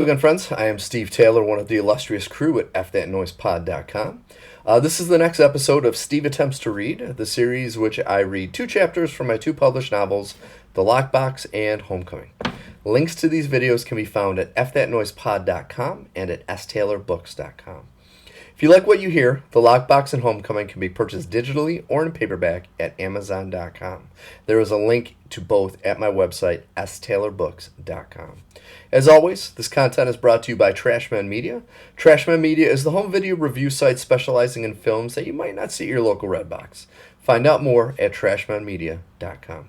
Hello again, friends. I am Steve Taylor, one of the illustrious crew at fthatnoisepod.com. This is the next episode of Steve Attempts to Read, the series which I read 2 chapters from my 2 published novels, The Lockbox and Homecoming. Links to these videos can be found at fthatnoisepod.com and at staylorbooks.com. If you like what you hear, The Lockbox and Homecoming can be purchased digitally or in paperback at amazon.com. There is a link to both at my website, staylorbooks.com. As always, this content is brought to you by Trashman Media. Trashman Media is the home video review site specializing in films that you might not see at your local Redbox. Find out more at trashmanmedia.com.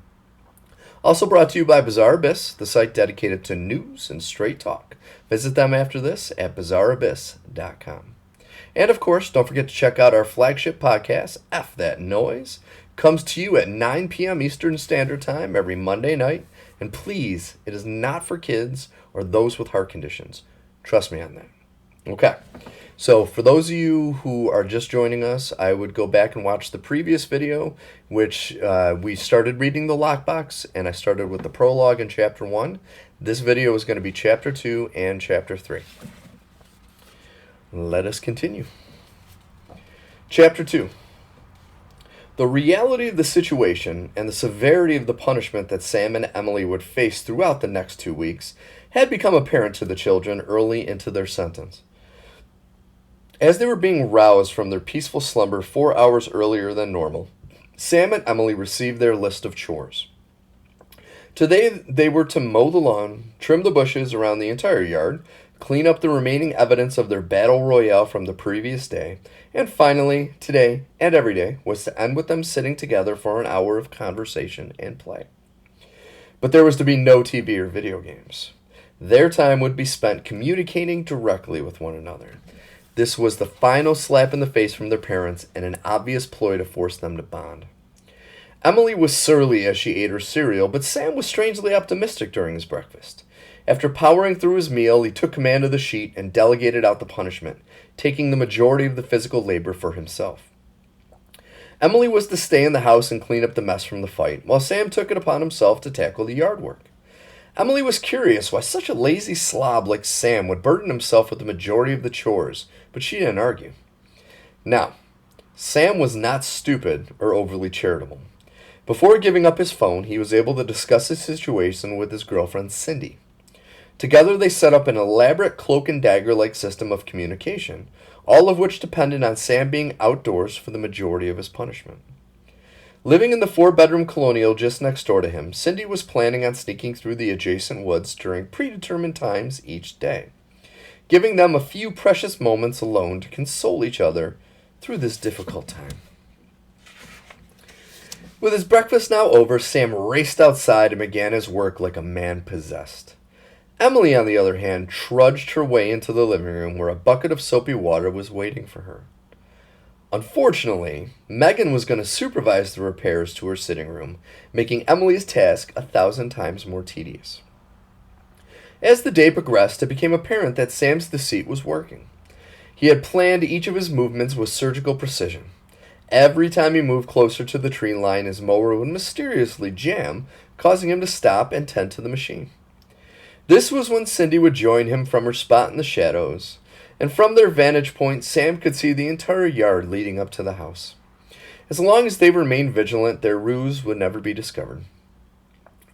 Also brought to you by Bizarre Abyss, the site dedicated to news and straight talk. Visit them after this at bizarreabyss.com. And of course, don't forget to check out our flagship podcast, F That Noise. Comes to you at 9 p.m. Eastern Standard Time every Monday night. And please, it is not for kids or those with heart conditions. Trust me on that. Okay, so for those of you who are just joining us, I would go back and watch the previous video, which we started reading The Lockbox, and I started with the prologue in Chapter 1. This video is going to be Chapter 2 and Chapter 3. Let us continue. Chapter 2. The reality of the situation and the severity of the punishment that Sam and Emily would face throughout the next 2 weeks had become apparent to the children early into their sentence. As they were being roused from their peaceful slumber 4 hours earlier than normal, Sam and Emily received their list of chores. Today they were to mow the lawn, trim the bushes around the entire yard, clean up the remaining evidence of their battle royale from the previous day, and finally, today and every day, was to end with them sitting together for an hour of conversation and play. But there was to be no TV or video games. Their time would be spent communicating directly with one another. This was the final slap in the face from their parents and an obvious ploy to force them to bond. Emily was surly as she ate her cereal, but Sam was strangely optimistic during his breakfast. After powering through his meal, he took command of the sheet and delegated out the punishment, taking the majority of the physical labor for himself. Emily was to stay in the house and clean up the mess from the fight, while Sam took it upon himself to tackle the yard work. Emily was curious why such a lazy slob like Sam would burden himself with the majority of the chores, but she didn't argue. Now, Sam was not stupid or overly charitable. Before giving up his phone, he was able to discuss his situation with his girlfriend Cindy. Together they set up an elaborate cloak and dagger-like system of communication, all of which depended on Sam being outdoors for the majority of his punishment. Living in the 4-bedroom colonial just next door to him, Cindy was planning on sneaking through the adjacent woods during predetermined times each day, giving them a few precious moments alone to console each other through this difficult time. With his breakfast now over, Sam raced outside and began his work like a man possessed. Emily, on the other hand, trudged her way into the living room where a bucket of soapy water was waiting for her. Unfortunately, Megan was going to supervise the repairs to her sitting room, making Emily's task 1,000 times more tedious. As the day progressed, it became apparent that Sam's deceit was working. He had planned each of his movements with surgical precision. Every time he moved closer to the tree line, his mower would mysteriously jam, causing him to stop and tend to the machine. This was when Cindy would join him from her spot in the shadows, and from their vantage point, Sam could see the entire yard leading up to the house. As long as they remained vigilant, their ruse would never be discovered.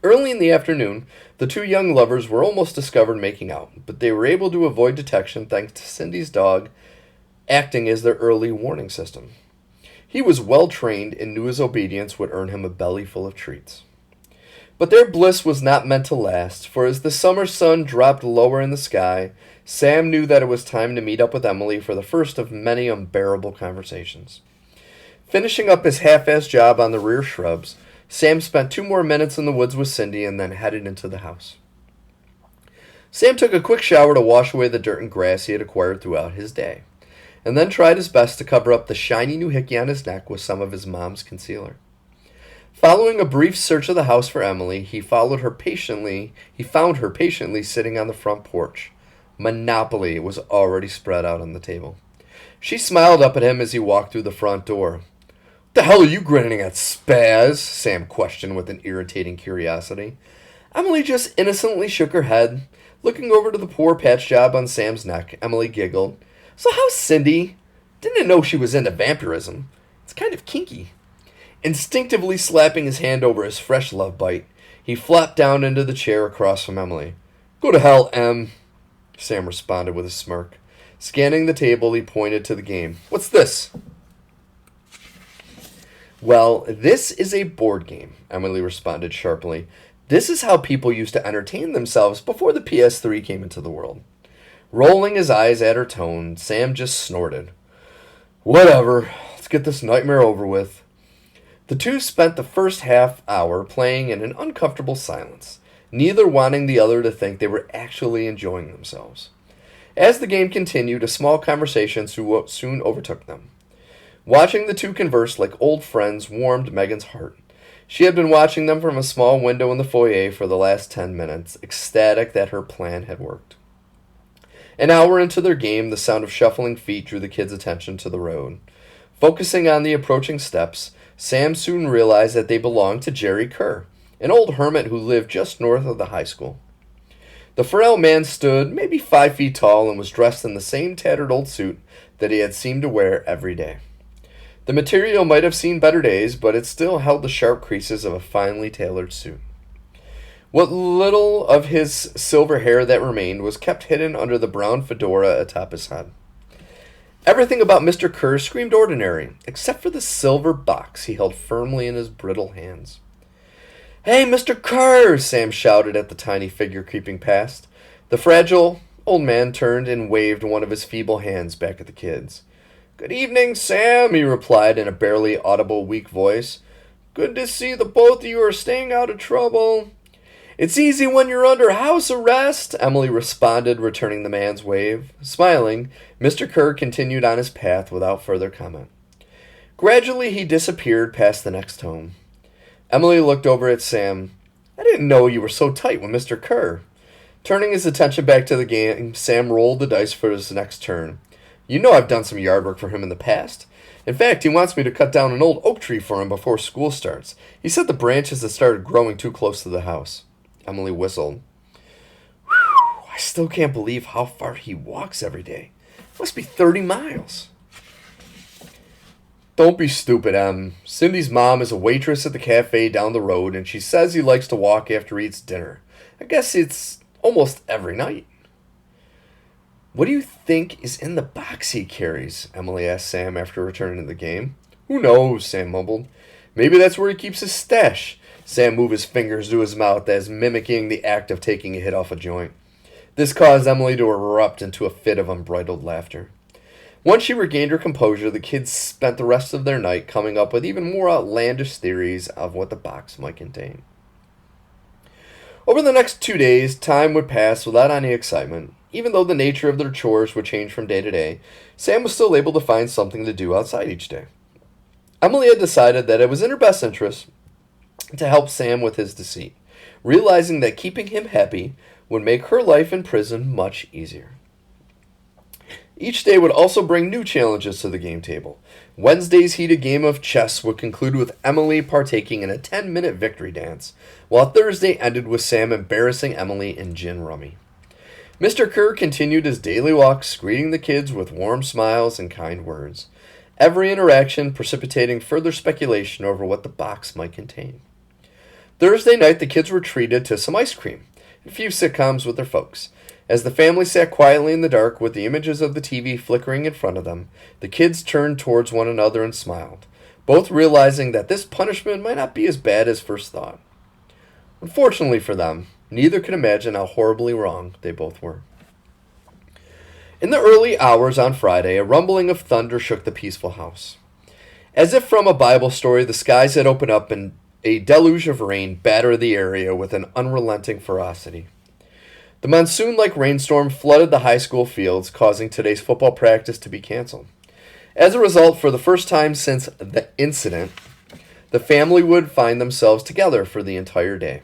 Early in the afternoon, the 2 young lovers were almost discovered making out, but they were able to avoid detection thanks to Cindy's dog acting as their early warning system. He was well trained and knew his obedience would earn him a belly full of treats. But their bliss was not meant to last, for as the summer sun dropped lower in the sky, Sam knew that it was time to meet up with Emily for the first of many unbearable conversations. Finishing up his half-assed job on the rear shrubs, Sam spent 2 more minutes in the woods with Cindy and then headed into the house. Sam took a quick shower to wash away the dirt and grass he had acquired throughout his day, and then tried his best to cover up the shiny new hickey on his neck with some of his mom's concealer. Following a brief search of the house for Emily, he found her patiently sitting on the front porch. Monopoly was already spread out on the table. She smiled up at him as he walked through the front door. "What the hell are you grinning at, Spaz?" Sam questioned with an irritating curiosity. Emily just innocently shook her head, Looking over to the poor patch job on Sam's neck, Emily giggled. So how's Cindy? Didn't know she was into vampirism. It's kind of kinky. Instinctively slapping his hand over his fresh love bite, he flopped down into the chair across from Emily. Go to hell, Em, Sam responded with a smirk. Scanning the table, he pointed to the game. What's this? Well, this is a board game, Emily responded sharply. This is how people used to entertain themselves before the PS3 came into the world. Rolling his eyes at her tone, Sam just snorted. Whatever, let's get this nightmare over with. The two spent the first half hour playing in an uncomfortable silence, neither wanting the other to think they were actually enjoying themselves. As the game continued, a small conversation soon overtook them. Watching the two converse like old friends warmed Megan's heart. She had been watching them from a small window in the foyer for the last 10 minutes, ecstatic that her plan had worked. An hour into their game, the sound of shuffling feet drew the kids' attention to the road. Focusing on the approaching steps, Sam soon realized that they belonged to Jerry Kerr, an old hermit who lived just north of the high school. The frail man stood maybe 5 feet tall and was dressed in the same tattered old suit that he had seemed to wear every day. The material might have seen better days, but it still held the sharp creases of a finely tailored suit. What little of his silver hair that remained was kept hidden under the brown fedora atop his head. Everything about Mr. Kerr screamed ordinary, except for the silver box he held firmly in his brittle hands. Hey, Mr. Kerr! Sam shouted at the tiny figure creeping past. The fragile old man turned and waved one of his feeble hands back at the kids. Good evening, Sam, he replied in a barely audible, weak voice. Good to see the both of you are staying out of trouble. It's easy when you're under house arrest, Emily responded, returning the man's wave. Smiling, Mr. Kerr continued on his path without further comment. Gradually, he disappeared past the next home. Emily looked over at Sam. I didn't know you were so tight with Mr. Kerr. Turning his attention back to the game, Sam rolled the dice for his next turn. You know I've done some yard work for him in the past. In fact, he wants me to cut down an old oak tree for him before school starts. He said the branches had started growing too close to the house. Emily whistled. Whew, I still can't believe how far he walks every day. It must be 30 miles. Don't be stupid, Em. Cindy's mom is a waitress at the cafe down the road, and she says he likes to walk after he eats dinner. I guess it's almost every night. What do you think is in the box he carries? Emily asked Sam after returning to the game. Who knows, Sam mumbled. Maybe that's where he keeps his stash. Sam moved his fingers to his mouth as mimicking the act of taking a hit off a joint. This caused Emily to erupt into a fit of unbridled laughter. Once she regained her composure, the kids spent the rest of their night coming up with even more outlandish theories of what the box might contain. Over the next 2 days, time would pass without any excitement. Even though the nature of their chores would change from day to day, Sam was still able to find something to do outside each day. Emily had decided that it was in her best interest to help Sam with his deceit, realizing that keeping him happy would make her life in prison much easier. Each day would also bring new challenges to the game table. Wednesday's heated game of chess would conclude with Emily partaking in a 10-minute victory dance, while Thursday ended with Sam embarrassing Emily in gin rummy. Mr. Kerr continued his daily walks, greeting the kids with warm smiles and kind words, every interaction precipitating further speculation over what the box might contain. Thursday night, the kids were treated to some ice cream and a few sitcoms with their folks. As the family sat quietly in the dark with the images of the TV flickering in front of them, the kids turned towards one another and smiled, both realizing that this punishment might not be as bad as first thought. Unfortunately for them, neither could imagine how horribly wrong they both were. In the early hours on Friday, a rumbling of thunder shook the peaceful house. As if from a Bible story, the skies had opened up and a deluge of rain battered the area with an unrelenting ferocity. The monsoon-like rainstorm flooded the high school fields, causing today's football practice to be canceled. As a result, for the first time since the incident, the family would find themselves together for the entire day.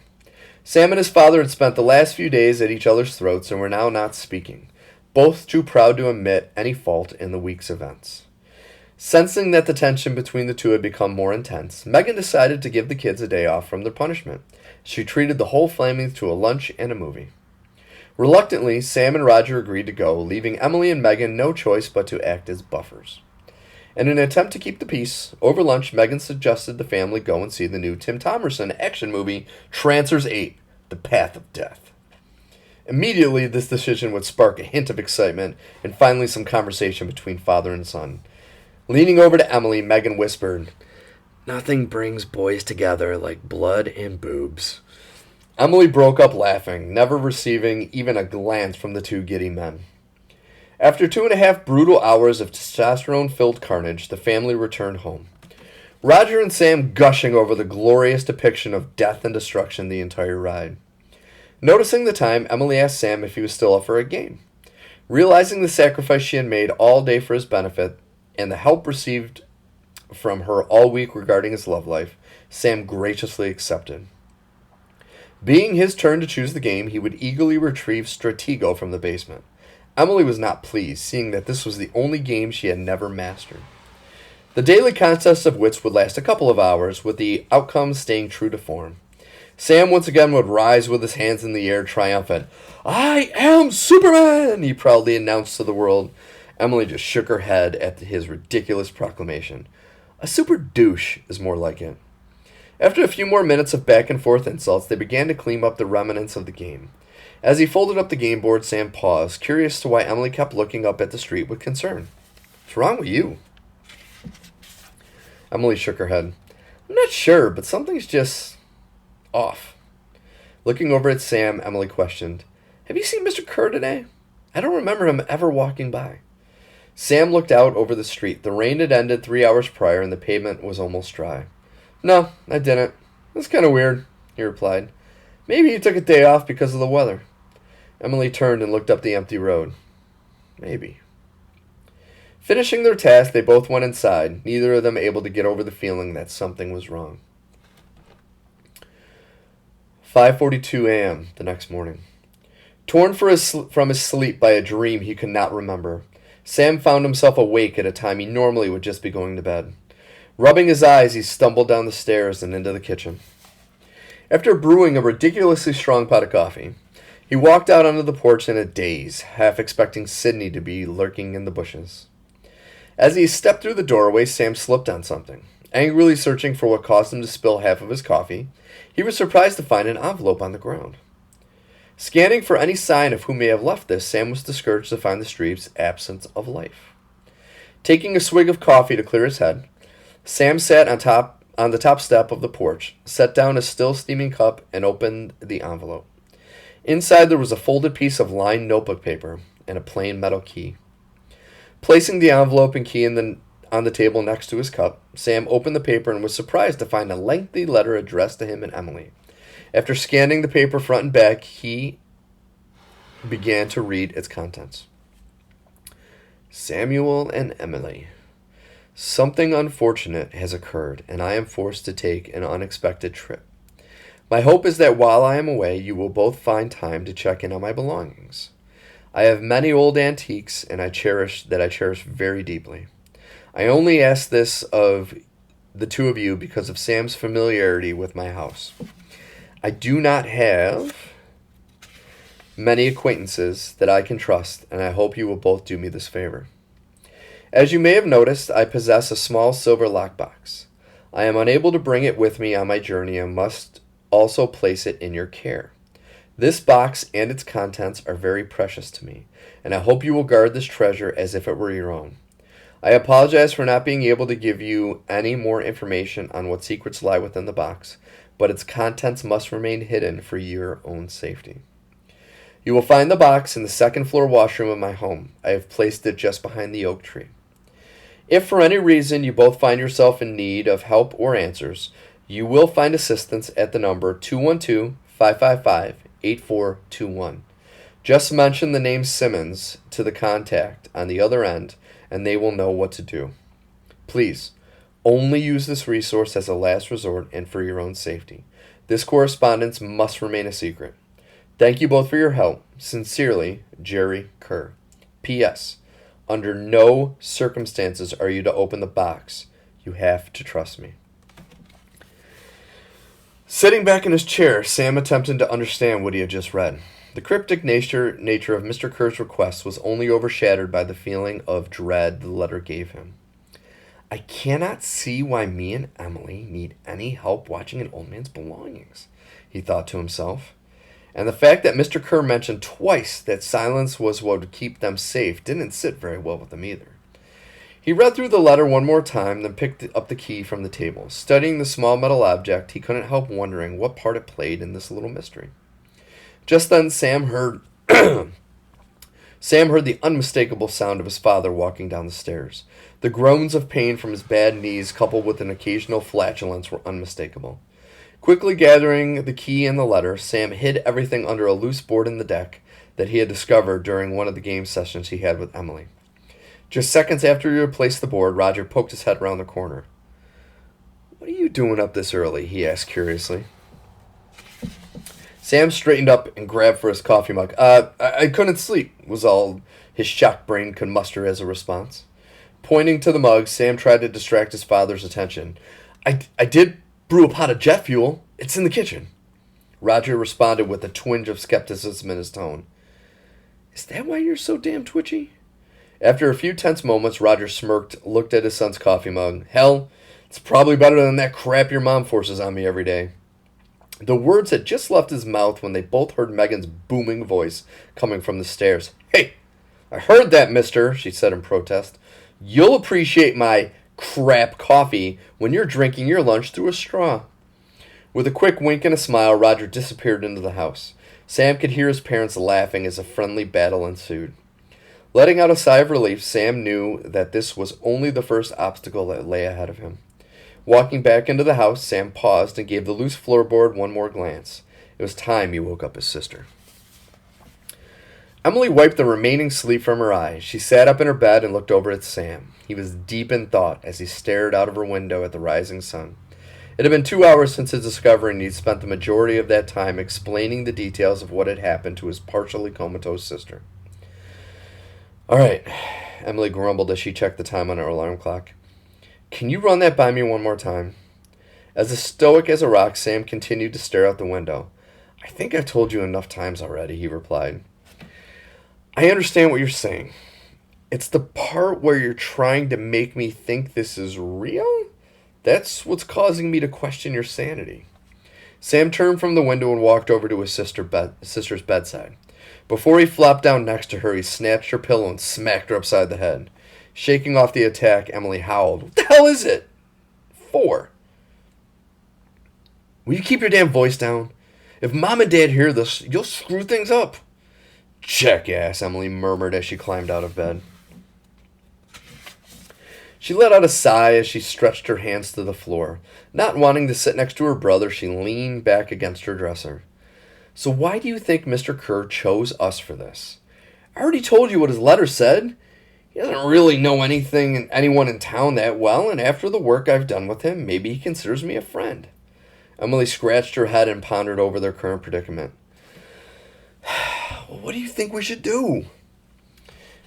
Sam and his father had spent the last few days at each other's throats and were now not speaking, both too proud to admit any fault in the week's events. Sensing that the tension between the two had become more intense, Megan decided to give the kids a day off from their punishment. She treated the whole family to a lunch and a movie. Reluctantly, Sam and Roger agreed to go, leaving Emily and Megan no choice but to act as buffers. In an attempt to keep the peace, over lunch, Megan suggested the family go and see the new Tim Thomerson action movie, Trancers 8, The Path of Death. Immediately, this decision would spark a hint of excitement and finally some conversation between father and son. Leaning over to Emily, Megan whispered, "Nothing brings boys together like blood and boobs." Emily broke up laughing, never receiving even a glance from the two giddy men. After 2.5 brutal hours of testosterone-filled carnage, the family returned home. Roger and Sam gushing over the glorious depiction of death and destruction the entire ride. Noticing the time, Emily asked Sam if he was still up for a game. Realizing the sacrifice she had made all day for his benefit and the help received from her all week regarding his love life, Sam graciously accepted. Being his turn to choose the game, he would eagerly retrieve Stratego from the basement. Emily was not pleased, seeing that this was the only game she had never mastered. The daily contest of wits would last a couple of hours, with the outcome staying true to form. Sam once again would rise with his hands in the air, triumphant. "I am Superman!" he proudly announced to the world. Emily just shook her head at his ridiculous proclamation. A super douche is more like it. After a few more minutes of back and forth insults, they began to clean up the remnants of the game. As he folded up the game board, Sam paused, curious to why Emily kept looking up at the street with concern. "What's wrong with you?" Emily shook her head. "I'm not sure, but something's just off." Looking over at Sam, Emily questioned, "Have you seen Mr. Kerr today? I don't remember him ever walking by." Sam looked out over the street. The rain had ended 3 hours prior, and the pavement was almost dry. "No, I didn't. That's kind of weird," he replied. "Maybe he took a day off because of the weather." Emily turned and looked up the empty road. Maybe. Finishing their task, they both went inside, neither of them able to get over the feeling that something was wrong. 5:42 a.m. the next morning. Torn from his sleep by a dream he could not remember, Sam found himself awake at a time he normally would just be going to bed. Rubbing his eyes, he stumbled down the stairs and into the kitchen. After brewing a ridiculously strong pot of coffee, he walked out onto the porch in a daze, half expecting Sydney to be lurking in the bushes. As he stepped through the doorway, Sam slipped on something. Angrily searching for what caused him to spill half of his coffee, he was surprised to find an envelope on the ground. Scanning for any sign of who may have left this, Sam was discouraged to find the street's absence of life. Taking a swig of coffee to clear his head, Sam sat on the top step of the porch, set down a still steaming cup, and opened the envelope. Inside there was a folded piece of lined notebook paper and a plain metal key. Placing the envelope and key on the table next to his cup, Sam opened the paper and was surprised to find a lengthy letter addressed to him and Emily. After scanning the paper front and back, he began to read its contents. "Samuel and Emily. Something unfortunate has occurred, and I am forced to take an unexpected trip. My hope is that while I am away, you will both find time to check in on my belongings. I have many old antiques, and I cherish very deeply. I only ask this of the two of you because of Sam's familiarity with my house. I do not have many acquaintances that I can trust, and I hope you will both do me this favor. As you may have noticed, I possess a small silver lockbox. I am unable to bring it with me on my journey and must also place it in your care. This box and its contents are very precious to me, and I hope you will guard this treasure as if it were your own. I apologize for not being able to give you any more information on what secrets lie within the box, but its contents must remain hidden for your own safety. You will find the box in the second-floor washroom of my home. I have placed it just behind the oak tree. If for any reason you both find yourself in need of help or answers, you will find assistance at the number 212-555-8421. Just mention the name Simmons to the contact on the other end, and they will know what to do. Please, only use this resource as a last resort and for your own safety. This correspondence must remain a secret. Thank you both for your help. Sincerely, Jerry Kerr. P.S. Under no circumstances are you to open the box. You have to trust me." Sitting back in his chair, Sam attempted to understand what he had just read. The cryptic nature of Mr. Kerr's request was only overshadowed by the feeling of dread the letter gave him. I cannot see why me and Emily need any help watching an old man's belongings, he thought to himself. And the fact that Mr. Kerr mentioned twice that silence was what would keep them safe didn't sit very well with him either. He read through the letter one more time, then picked up the key from the table. Studying the small metal object, he couldn't help wondering what part it played in this little mystery. Just then, Sam heard the unmistakable sound of his father walking down the stairs. The groans of pain from his bad knees, coupled with an occasional flatulence, were unmistakable. Quickly gathering the key and the letter, Sam hid everything under a loose board in the deck that he had discovered during one of the game sessions he had with Emily. Just seconds after he replaced the board, Roger poked his head around the corner. What are you doing up this early? He asked curiously. Sam straightened up and grabbed for his coffee mug. I couldn't sleep, was all his shocked brain could muster as a response. Pointing to the mug, Sam tried to distract his father's attention. I did brew a pot of jet fuel. It's in the kitchen. Roger responded with a twinge of skepticism in his tone. Is that why you're so damn twitchy? After a few tense moments, Roger smirked, looked at his son's coffee mug. Hell, it's probably better than that crap your mom forces on me every day. The words had just left his mouth when they both heard Megan's booming voice coming from the stairs. Hey, I heard that, mister, she said in protest. You'll appreciate my crap coffee when you're drinking your lunch through a straw. With a quick wink and a smile, Roger disappeared into the house. Sam could hear his parents laughing as a friendly battle ensued. Letting out a sigh of relief, Sam knew that this was only the first obstacle that lay ahead of him. Walking back into the house, Sam paused and gave the loose floorboard one more glance. It was time he woke up his sister. Emily wiped the remaining sleep from her eyes. She sat up in her bed and looked over at Sam. He was deep in thought as he stared out of her window at the rising sun. It had been 2 hours since his discovery, and he'd spent the majority of that time explaining the details of what had happened to his partially comatose sister. All right, Emily grumbled as she checked the time on her alarm clock. Can you run that by me one more time? As stoic as a rock, Sam continued to stare out the window. I think I've told you enough times already, he replied. I understand what you're saying. It's the part where you're trying to make me think this is real? That's what's causing me to question your sanity. Sam turned from the window and walked over to his sister's bedside. Before he flopped down next to her, he snatched her pillow and smacked her upside the head. Shaking off the attack, Emily howled. What the hell is it? 4. Will you keep your damn voice down? If Mom and Dad hear this, you'll screw things up. Jackass, Emily murmured as she climbed out of bed. She let out a sigh as she stretched her hands to the floor. Not wanting to sit next to her brother, she leaned back against her dresser. So why do you think Mr. Kerr chose us for this? I already told you what his letter said. He doesn't really know anyone in town that well, and after the work I've done with him, maybe he considers me a friend. Emily scratched her head and pondered over their current predicament. What do you think we should do?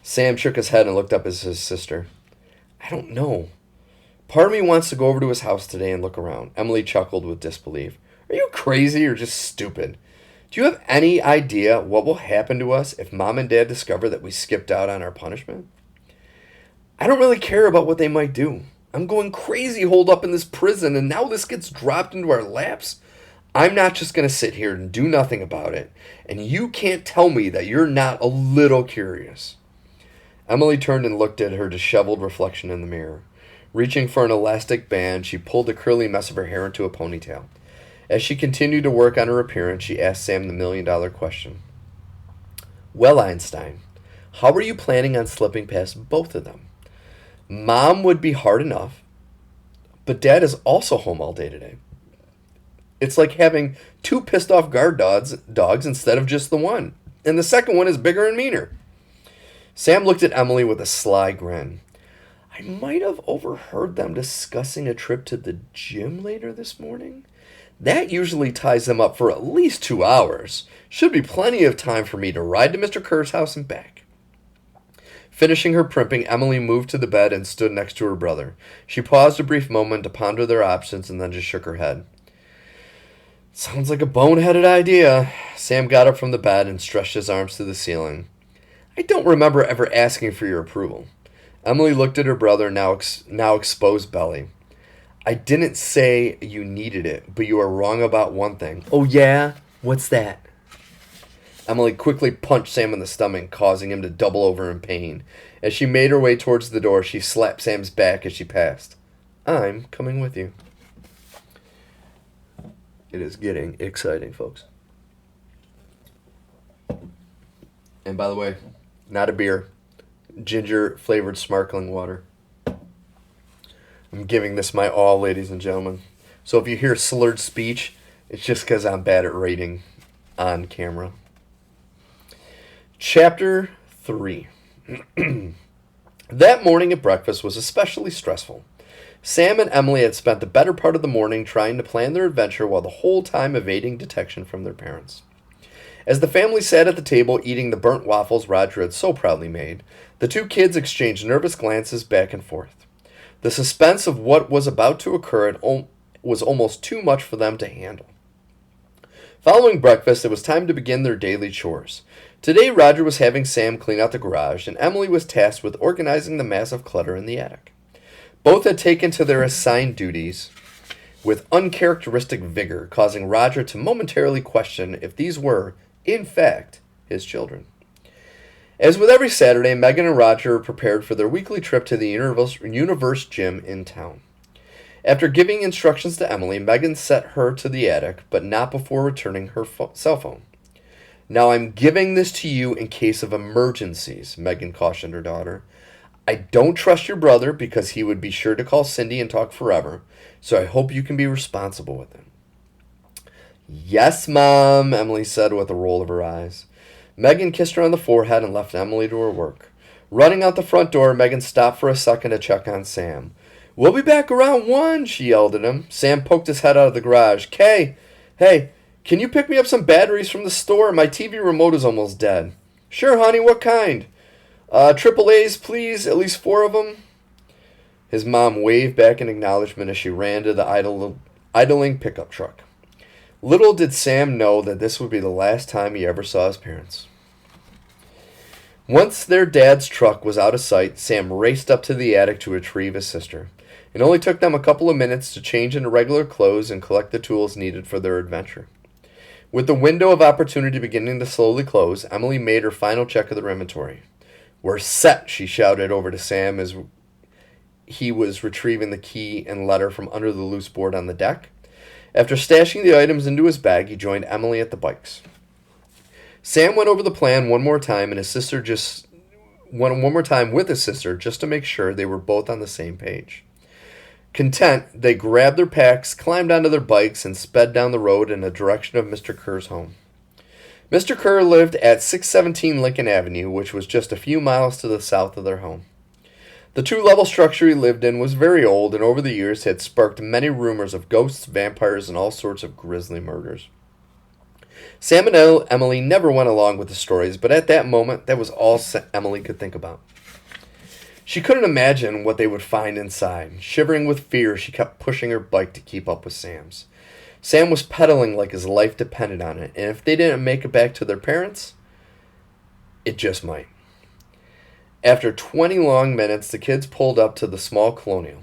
Sam shook his head and looked up at his sister. I don't know. Part of me wants to go over to his house today and look around. Emily chuckled with disbelief. Are you crazy or just stupid? Do you have any idea what will happen to us if Mom and Dad discover that we skipped out on our punishment? I don't really care about what they might do. I'm going crazy holed up in this prison, and now this gets dropped into our laps. I'm not just going to sit here and do nothing about it, and you can't tell me that you're not a little curious. Emily turned and looked at her disheveled reflection in the mirror. Reaching for an elastic band, she pulled the curly mess of her hair into a ponytail. As she continued to work on her appearance, she asked Sam the million-dollar question. Well, Einstein, how are you planning on slipping past both of them? Mom would be hard enough, but Dad is also home all day today. It's like having 2 pissed-off guard dogs instead of just the one, and the second one is bigger and meaner. Sam looked at Emily with a sly grin. I might have overheard them discussing a trip to the gym later this morning. That usually ties them up for at least 2 hours. Should be plenty of time for me to ride to Mr. Kerr's house and back. Finishing her primping, Emily moved to the bed and stood next to her brother. She paused a brief moment to ponder their options and then just shook her head. Sounds like a boneheaded idea. Sam got up from the bed and stretched his arms to the ceiling. I don't remember ever asking for your approval. Emily looked at her brother, now exposed belly. I didn't say you needed it, but you are wrong about one thing. Oh yeah? What's that? Emily quickly punched Sam in the stomach, causing him to double over in pain. As she made her way towards the door, she slapped Sam's back as she passed. I'm coming with you. It is getting exciting, folks. And by the way, not a beer. Ginger-flavored sparkling water. I'm giving this my all, ladies and gentlemen. So if you hear slurred speech, it's just because I'm bad at rating on camera. Chapter 3. That morning at breakfast was especially stressful. Sam and Emily had spent the better part of the morning trying to plan their adventure while the whole time evading detection from their parents. As the family sat at the table eating the burnt waffles Roger had so proudly made, the two kids exchanged nervous glances back and forth. The suspense of what was about to occur was almost too much for them to handle. Following breakfast, it was time to begin their daily chores. Today, Roger was having Sam clean out the garage, and Emily was tasked with organizing the massive clutter in the attic. Both had taken to their assigned duties with uncharacteristic vigor, causing Roger to momentarily question if these were, in fact, his children. As with every Saturday, Megan and Roger prepared for their weekly trip to the Universe Gym in town. After giving instructions to Emily, Megan sent her to the attic, but not before returning her cell phone. Now I'm giving this to you in case of emergencies, Megan cautioned her daughter. I don't trust your brother because he would be sure to call Cindy and talk forever, so I hope you can be responsible with him. Yes, Mom, Emily said with a roll of her eyes. Megan kissed her on the forehead and left Emily to her work. Running out the front door, Megan stopped for a second to check on Sam. We'll be back around 1, she yelled at him. Sam poked his head out of the garage. Kay, hey, can you pick me up some batteries from the store? My TV remote is almost dead. Sure, honey, what kind? Triple A's, please, at least 4 of them. His mom waved back in acknowledgement as she ran to the idling pickup truck. Little did Sam know that this would be the last time he ever saw his parents. Once their dad's truck was out of sight, Sam raced up to the attic to retrieve his sister. It only took them a couple of minutes to change into regular clothes and collect the tools needed for their adventure. With the window of opportunity beginning to slowly close, Emily made her final check of their inventory. We're set, she shouted over to Sam as he was retrieving the key and letter from under the loose board on the deck. After stashing the items into his bag, he joined Emily at the bikes. Sam went over the plan one more time with his sister just to make sure they were both on the same page. Content, they grabbed their packs, climbed onto their bikes, and sped down the road in the direction of Mr. Kerr's home. Mr. Kerr lived at 617 Lincoln Avenue, which was just a few miles to the south of their home. The 2-level structure he lived in was very old and over the years had sparked many rumors of ghosts, vampires, and all sorts of grisly murders. Sam and Emily never went along with the stories, but at that moment, that was all Emily could think about. She couldn't imagine what they would find inside. Shivering with fear, she kept pushing her bike to keep up with Sam's. Sam was pedaling like his life depended on it, and if they didn't make it back to their parents, it just might. After 20 long minutes, the kids pulled up to the small colonial.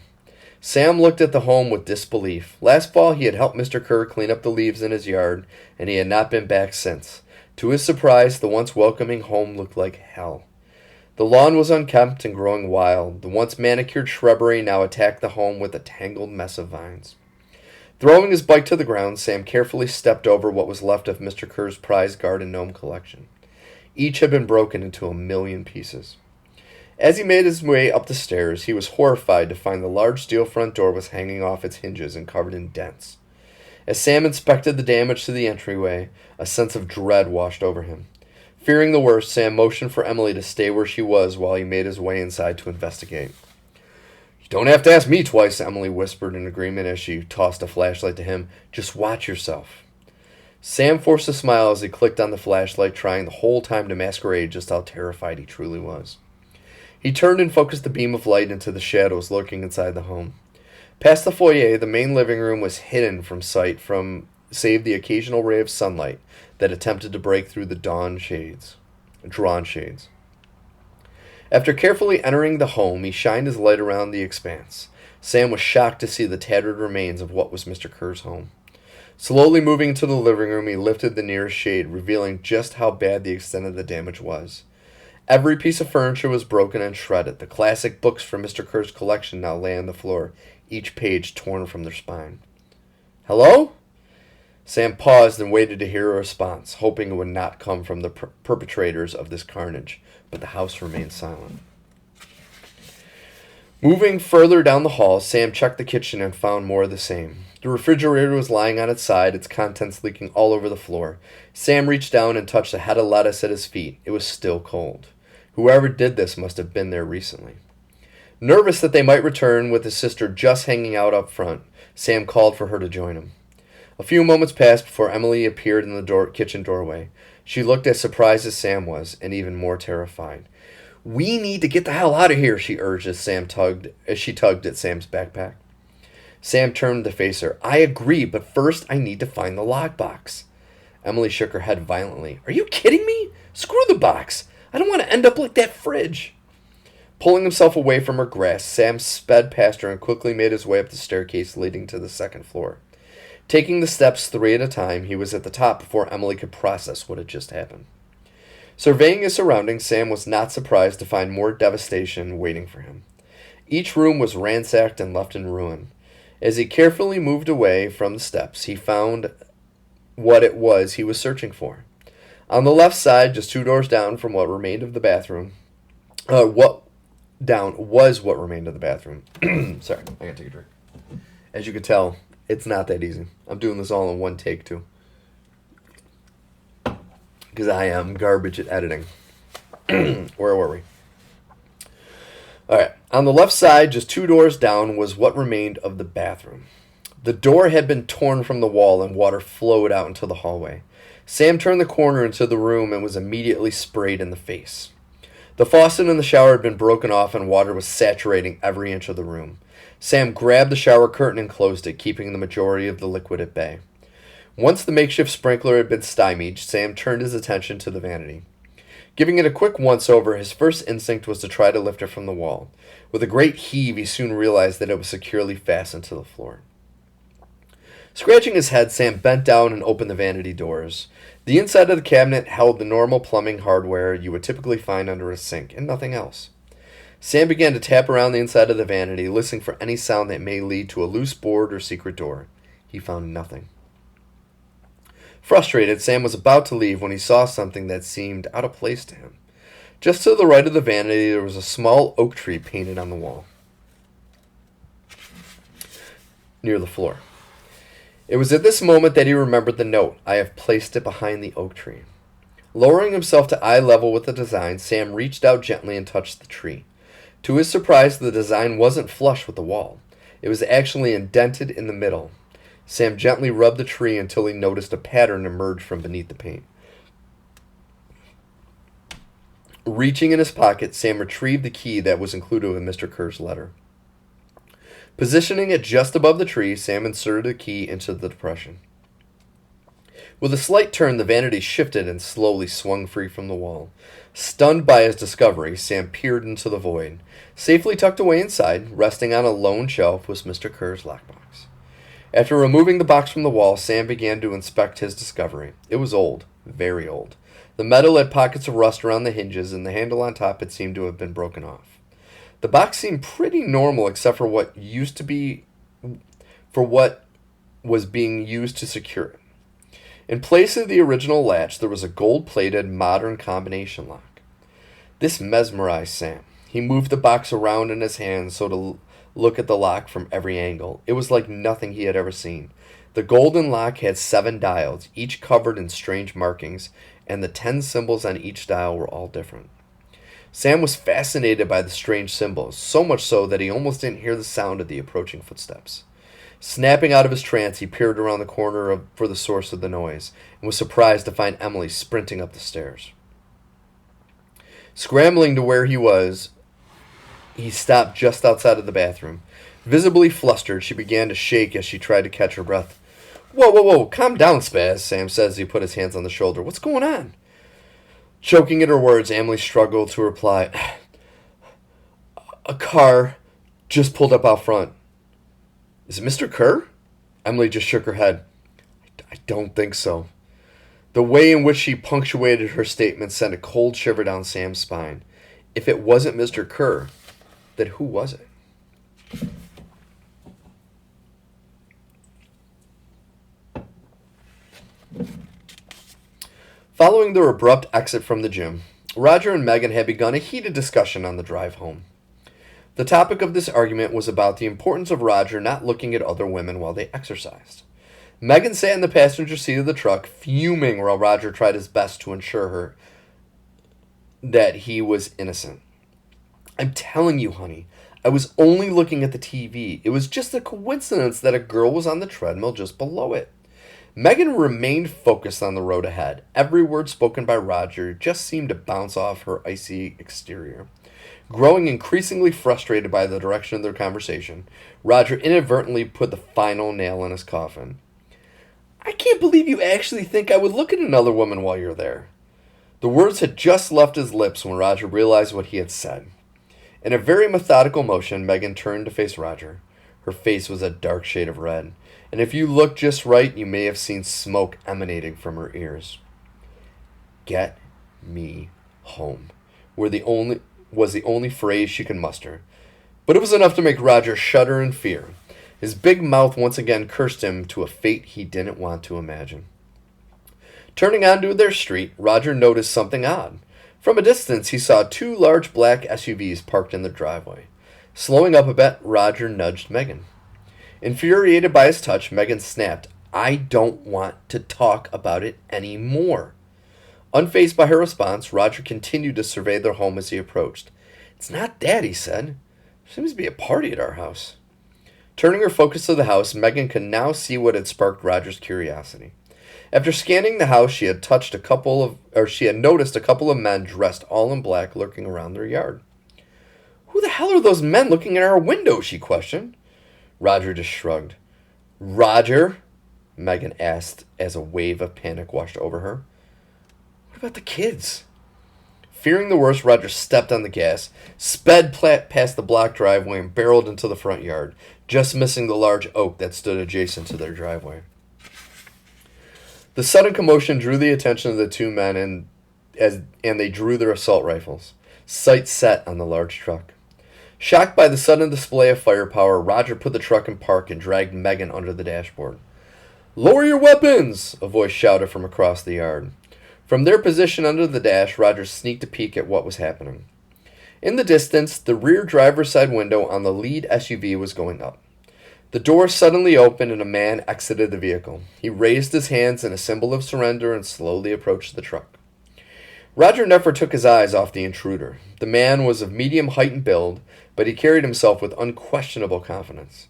Sam looked at the home with disbelief. Last fall, he had helped Mr. Kerr clean up the leaves in his yard, and he had not been back since. To his surprise, the once welcoming home looked like hell. The lawn was unkempt and growing wild. The once manicured shrubbery now attacked the home with a tangled mess of vines. Throwing his bike to the ground, Sam carefully stepped over what was left of Mr. Kerr's prized garden gnome collection. Each had been broken into 1,000,000 pieces. As he made his way up the stairs, he was horrified to find the large steel front door was hanging off its hinges and covered in dents. As Sam inspected the damage to the entryway, a sense of dread washed over him. Fearing the worst, Sam motioned for Emily to stay where she was while he made his way inside to investigate. You don't have to ask me twice, Emily whispered in agreement as she tossed a flashlight to him. Just watch yourself. Sam forced a smile as he clicked on the flashlight, trying the whole time to masquerade just how terrified he truly was. He turned and focused the beam of light into the shadows lurking inside the home. Past the foyer, the main living room was hidden from sight from save the occasional ray of sunlight that attempted to break through the drawn shades. After carefully entering the home, he shined his light around the expanse. Sam was shocked to see the tattered remains of what was Mr. Kerr's home. Slowly moving into the living room, he lifted the nearest shade, revealing just how bad the extent of the damage was. Every piece of furniture was broken and shredded. The classic books from Mr. Kerr's collection now lay on the floor, each page torn from their spine. "Hello?" Sam paused and waited to hear a response, hoping it would not come from the perpetrators of this carnage, but the house remained silent. Moving further down the hall, Sam checked the kitchen and found more of the same. The refrigerator was lying on its side, its contents leaking all over the floor. Sam reached down and touched a head of lettuce at his feet. It was still cold. Whoever did this must have been there recently. Nervous that they might return with his sister just hanging out up front, Sam called for her to join him. A few moments passed before Emily appeared in the kitchen doorway. She looked as surprised as Sam was, and even more terrified. "We need to get the hell out of here," she urged as she tugged at Sam's backpack. Sam turned to face her. "I agree, but first I need to find the lockbox." Emily shook her head violently. "Are you kidding me? Screw the box. I don't want to end up like that fridge." Pulling himself away from her grasp, Sam sped past her and quickly made his way up the staircase leading to the second floor. Taking the steps 3 at a time, he was at the top before Emily could process what had just happened. Surveying his surroundings, Sam was not surprised to find more devastation waiting for him. Each room was ransacked and left in ruin. As he carefully moved away from the steps, he found what it was he was searching for. On the left side, just 2 doors down from what remained of the bathroom, what remained of the bathroom. Sorry, I gotta take a drink. As you can tell, it's not that easy. I'm doing this all in one take, too. Because I am garbage at editing. Where were we? Alright, on the left side, just 2 doors down, was what remained of the bathroom. The door had been torn from the wall and water flowed out into the hallway. Sam turned the corner into the room and was immediately sprayed in the face. The faucet in the shower had been broken off and water was saturating every inch of the room. Sam grabbed the shower curtain and closed it, keeping the majority of the liquid at bay. Once the makeshift sprinkler had been stymied, Sam turned his attention to the vanity. Giving it a quick once-over, his first instinct was to try to lift it from the wall. With a great heave, he soon realized that it was securely fastened to the floor. Scratching his head, Sam bent down and opened the vanity doors. The inside of the cabinet held the normal plumbing hardware you would typically find under a sink, and nothing else. Sam began to tap around the inside of the vanity, listening for any sound that may lead to a loose board or secret door. He found nothing. Frustrated, Sam was about to leave when he saw something that seemed out of place to him. Just to the right of the vanity, there was a small oak tree painted on the wall, near the floor. It was at this moment that he remembered the note. "I have placed it behind the oak tree." Lowering himself to eye level with the design, Sam reached out gently and touched the tree. To his surprise, the design wasn't flush with the wall. It was actually indented in the middle. Sam gently rubbed the tree until he noticed a pattern emerge from beneath the paint. Reaching in his pocket, Sam retrieved the key that was included with Mr. Kerr's letter. Positioning it just above the tree, Sam inserted the key into the depression. With a slight turn, the vanity shifted and slowly swung free from the wall. Stunned by his discovery, Sam peered into the void. Safely tucked away inside, resting on a lone shelf, was Mr. Kerr's lockbox. After removing the box from the wall, Sam began to inspect his discovery. It was old, very old. The metal had pockets of rust around the hinges, and the handle on top had seemed to have been broken off. The box seemed pretty normal except for what was being used to secure it. In place of the original latch, there was a gold-plated modern combination lock. This mesmerized Sam. He moved the box around in his hand so to look at the lock from every angle. It was like nothing he had ever seen. The golden lock had 7 dials, each covered in strange markings, and the 10 symbols on each dial were all different. Sam was fascinated by the strange symbols, so much so that he almost didn't hear the sound of the approaching footsteps. Snapping out of his trance, he peered around the corner for the source of the noise, and was surprised to find Emily sprinting up the stairs. Scrambling to where he was, he stopped just outside of the bathroom. Visibly flustered, she began to shake as she tried to catch her breath. Whoa, whoa, whoa, calm down, Spaz, Sam says as he put his hands on the shoulder. What's going on? Choking at her words, Emily struggled to reply. A car just pulled up out front. Is it Mr. Kerr? Emily just shook her head. I don't think so. The way in which she punctuated her statement sent a cold shiver down Sam's spine. If it wasn't Mr. Kerr, then who was it? Following their abrupt exit from the gym, Roger and Megan had begun a heated discussion on the drive home. The topic of this argument was about the importance of Roger not looking at other women while they exercised. Megan sat in the passenger seat of the truck, fuming while Roger tried his best to assure her that he was innocent. I'm telling you, honey, I was only looking at the TV. It was just a coincidence that a girl was on the treadmill just below it. Megan remained focused on the road ahead. Every word spoken by Roger just seemed to bounce off her icy exterior. Growing increasingly frustrated by the direction of their conversation, Roger inadvertently put the final nail in his coffin. I can't believe you actually think I would look at another woman while you're there. The words had just left his lips when Roger realized what he had said. In a very methodical motion, Megan turned to face Roger. Her face was a dark shade of red, and if you looked just right, you may have seen smoke emanating from her ears. Get me home, was the only phrase she could muster. But it was enough to make Roger shudder in fear. His big mouth once again cursed him to a fate he didn't want to imagine. Turning onto their street, Roger noticed something odd. From a distance, he saw two large black SUVs parked in the driveway. Slowing up a bit, Roger nudged Megan. Infuriated by his touch, Megan snapped, I don't want to talk about it anymore. Unfazed by her response, Roger continued to survey their home as he approached. It's not that, he said. There seems to be a party at our house. Turning her focus to the house, Megan could now see what had sparked Roger's curiosity. After scanning the house, she had noticed a couple of men dressed all in black lurking around their yard. Who the hell are those men looking at our window? She questioned. Roger just shrugged. Roger? Megan asked as a wave of panic washed over her. What about the kids? Fearing the worst, Roger stepped on the gas, sped past the block driveway, and barreled into the front yard, just missing the large oak that stood adjacent to their driveway. The sudden commotion drew the attention of the two men, and they drew their assault rifles, sights set on the large truck. Shocked by the sudden display of firepower, Roger put the truck in park and dragged Megan under the dashboard. Lower your weapons! A voice shouted from across the yard. From their position under the dash, Roger sneaked a peek at what was happening. In the distance, the rear driver's side window on the lead SUV was going up. The door suddenly opened and a man exited the vehicle. He raised his hands in a symbol of surrender and slowly approached the truck. Roger never took his eyes off the intruder. The man was of medium height and build, but he carried himself with unquestionable confidence.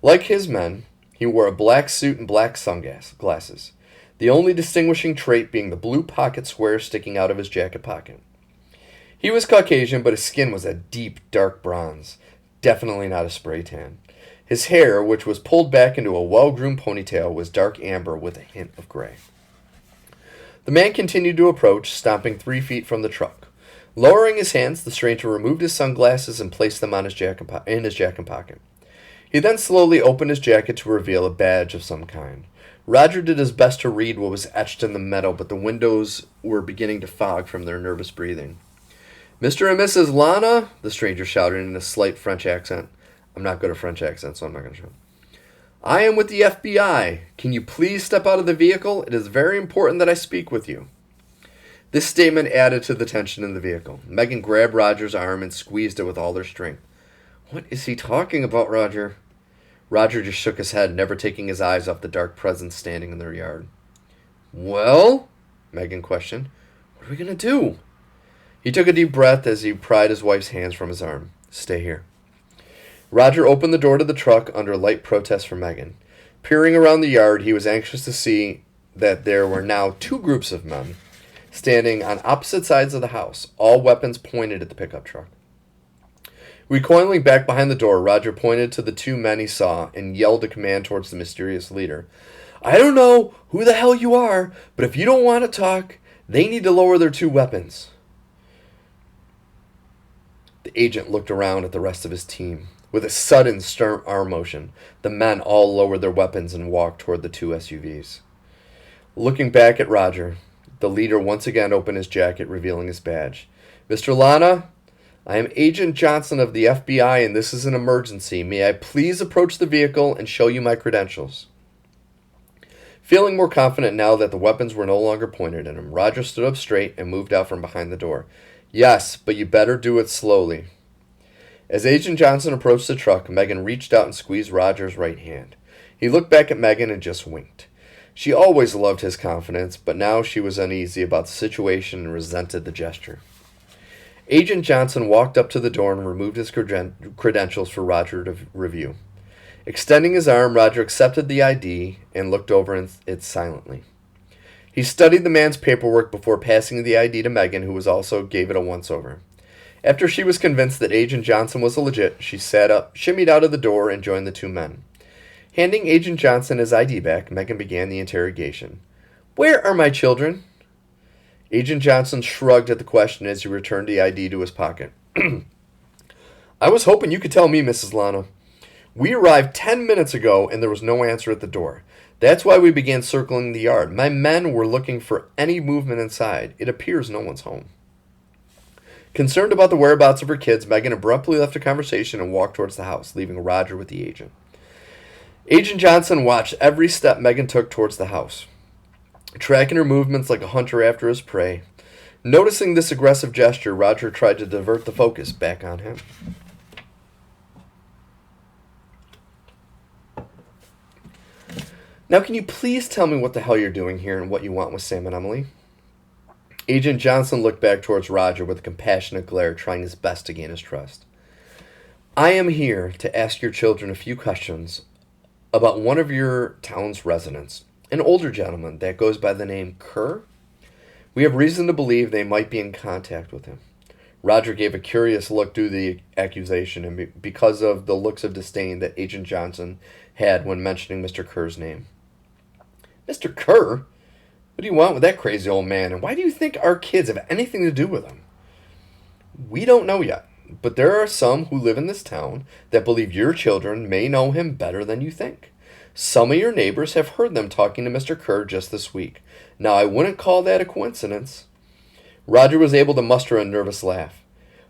Like his men, he wore a black suit and black sunglasses, the only distinguishing trait being the blue pocket square sticking out of his jacket pocket. He was Caucasian, but his skin was a deep, dark bronze, definitely not a spray tan. His hair, which was pulled back into a well-groomed ponytail, was dark amber with a hint of gray. The man continued to approach, stomping 3 feet from the truck. Lowering his hands, the stranger removed his sunglasses and placed them on his jacket pocket. He then slowly opened his jacket to reveal a badge of some kind. Roger did his best to read what was etched in the metal, but the windows were beginning to fog from their nervous breathing. Mr. and Mrs. Lana, the stranger shouted in a slight French accent. I'm not good at French accents, so I'm not going to show. I am with the FBI. Can you please step out of the vehicle? It is very important that I speak with you. This statement added to the tension in the vehicle. Megan grabbed Roger's arm and squeezed it with all her strength. What is he talking about, Roger? Roger just shook his head, never taking his eyes off the dark presence standing in their yard. Well? Megan questioned. What are we going to do? He took a deep breath as he pried his wife's hands from his arm. Stay here. Roger opened the door to the truck under light protest from Megan. Peering around the yard, he was anxious to see that there were now 2 groups of men standing on opposite sides of the house, all weapons pointed at the pickup truck. Recoiling back behind the door, Roger pointed to the 2 men he saw and yelled a command towards the mysterious leader. I don't know who the hell you are, but if you don't want to talk, they need to lower their 2 weapons. The agent looked around at the rest of his team. With a sudden stern arm motion, the men all lowered their weapons and walked toward the 2 SUVs. Looking back at Roger, the leader once again opened his jacket, revealing his badge. Mr. Lana, I am Agent Johnson of the FBI, and this is an emergency. May I please approach the vehicle and show you my credentials? Feeling more confident now that the weapons were no longer pointed at him, Roger stood up straight and moved out from behind the door. Yes, but you better do it slowly. As Agent Johnson approached the truck, Megan reached out and squeezed Roger's right hand. He looked back at Megan and just winked. She always loved his confidence, but now she was uneasy about the situation and resented the gesture. Agent Johnson walked up to the door and removed his credentials for Roger to review. Extending his arm, Roger accepted the ID and looked over it silently. He studied the man's paperwork before passing the ID to Megan, who also gave it a once-over. After she was convinced that Agent Johnson was legit, she sat up, shimmied out of the door, and joined the 2 men. Handing Agent Johnson his ID back, Megan began the interrogation. Where are my children? Agent Johnson shrugged at the question as he returned the ID to his pocket. I was hoping you could tell me, Mrs. Lana. We arrived 10 minutes ago and there was no answer at the door. That's why we began circling the yard. My men were looking for any movement inside. It appears no one's home. Concerned about the whereabouts of her kids, Megan abruptly left the conversation and walked towards the house, leaving Roger with the agent. Agent Johnson watched every step Megan took towards the house, tracking her movements like a hunter after his prey. Noticing this aggressive gesture, Roger tried to divert the focus back on him. Now, can you please tell me what the hell you're doing here and what you want with Sam and Emily? Agent Johnson looked back towards Roger with a compassionate glare, trying his best to gain his trust. I am here to ask your children a few questions about one of your town's residents, an older gentleman that goes by the name Kerr. We have reason to believe they might be in contact with him. Roger gave a curious look due to the accusation and because of the looks of disdain that Agent Johnson had when mentioning Mr. Kerr's name. Mr. Kerr? What do you want with that crazy old man, and why do you think our kids have anything to do with him? We don't know yet, but there are some who live in this town that believe your children may know him better than you think. Some of your neighbors have heard them talking to Mr. Kerr just this week. Now, I wouldn't call that a coincidence. Roger was able to muster a nervous laugh.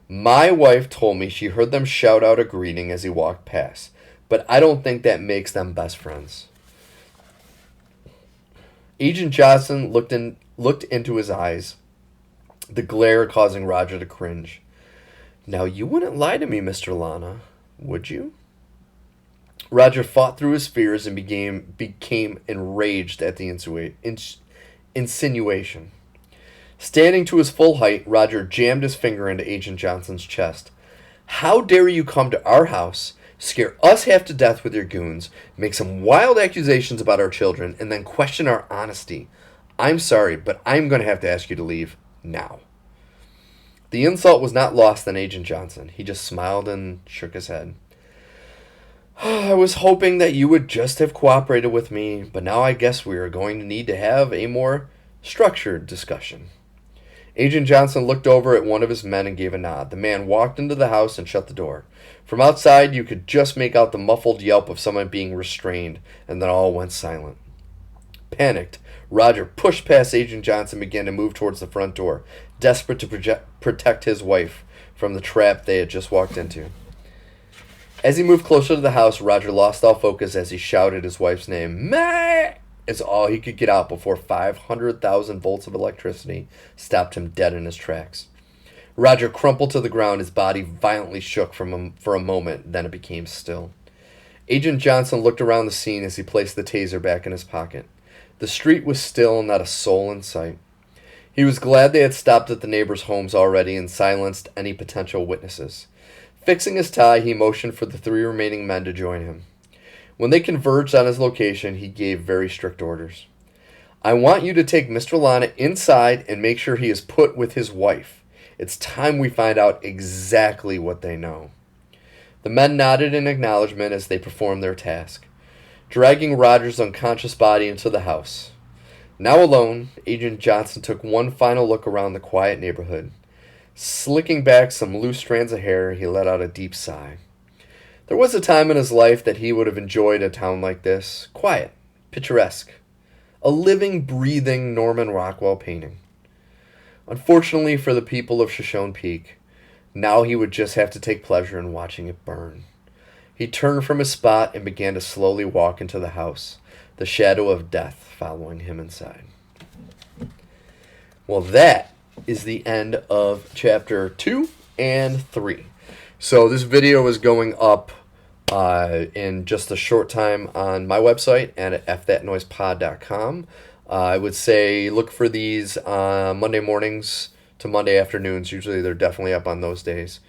My wife told me she heard them shout out a greeting as he walked past, but I don't think that makes them best friends. Agent Johnson looked into his eyes, the glare causing Roger to cringe. Now, you wouldn't lie to me, Mr. Lana, would you? Roger fought through his fears and became enraged at the insinuation. Standing to his full height, Roger jammed his finger into Agent Johnson's chest. How dare you come to our house, scare us half to death with your goons, make some wild accusations about our children, and then question our honesty? I'm sorry, but I'm going to have to ask you to leave now. The insult was not lost on Agent Johnson. He just smiled and shook his head. I was hoping that you would just have cooperated with me, but now I guess we are going to need to have a more structured discussion. Agent Johnson looked over at one of his men and gave a nod. The man walked into the house and shut the door. From outside, you could just make out the muffled yelp of someone being restrained, and then all went silent. Panicked, Roger pushed past Agent Johnson and began to move towards the front door, desperate to protect his wife from the trap they had just walked into. As he moved closer to the house, Roger lost all focus as he shouted his wife's name. May! It's all he could get out before 500,000 volts of electricity stopped him dead in his tracks. Roger crumpled to the ground, his body violently shook for a moment, then it became still. Agent Johnson looked around the scene as he placed the taser back in his pocket. The street was still, not a soul in sight. He was glad they had stopped at the neighbors' homes already and silenced any potential witnesses. Fixing his tie, he motioned for the 3 remaining men to join him. When they converged on his location, he gave very strict orders. I want you to take Mr. Lana inside and make sure he is put with his wife. It's time we find out exactly what they know. The men nodded in acknowledgement as they performed their task. dragging Roger's unconscious body into the house. Now alone, Agent Johnson took one final look around the quiet neighborhood. Slicking back some loose strands of hair, he let out a deep sigh. There was a time in his life that he would have enjoyed a town like this. Quiet, picturesque. A living, breathing Norman Rockwell painting. Unfortunately for the people of Shoshone Peak, now he would just have to take pleasure in watching it burn. He turned from his spot and began to slowly walk into the house, the shadow of death following him inside. Well, that is the end of chapter 2 and 3. So this video is going up in just a short time on my website and at fthatnoisepod.com. I would say look for these Monday mornings to Monday afternoons. Usually they're definitely up on those days.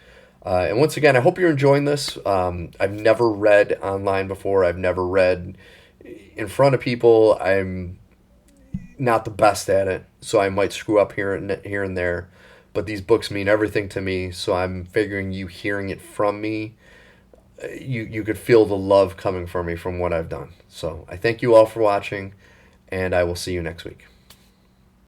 And once again, I hope you're enjoying this. I've never read online before. I've never read in front of people. I'm not the best at it, so I might screw up here and there. But these books mean everything to me, so I'm figuring you hearing it from me, you could feel the love coming from me from what I've done. So I thank you all for watching, and I will see you next week.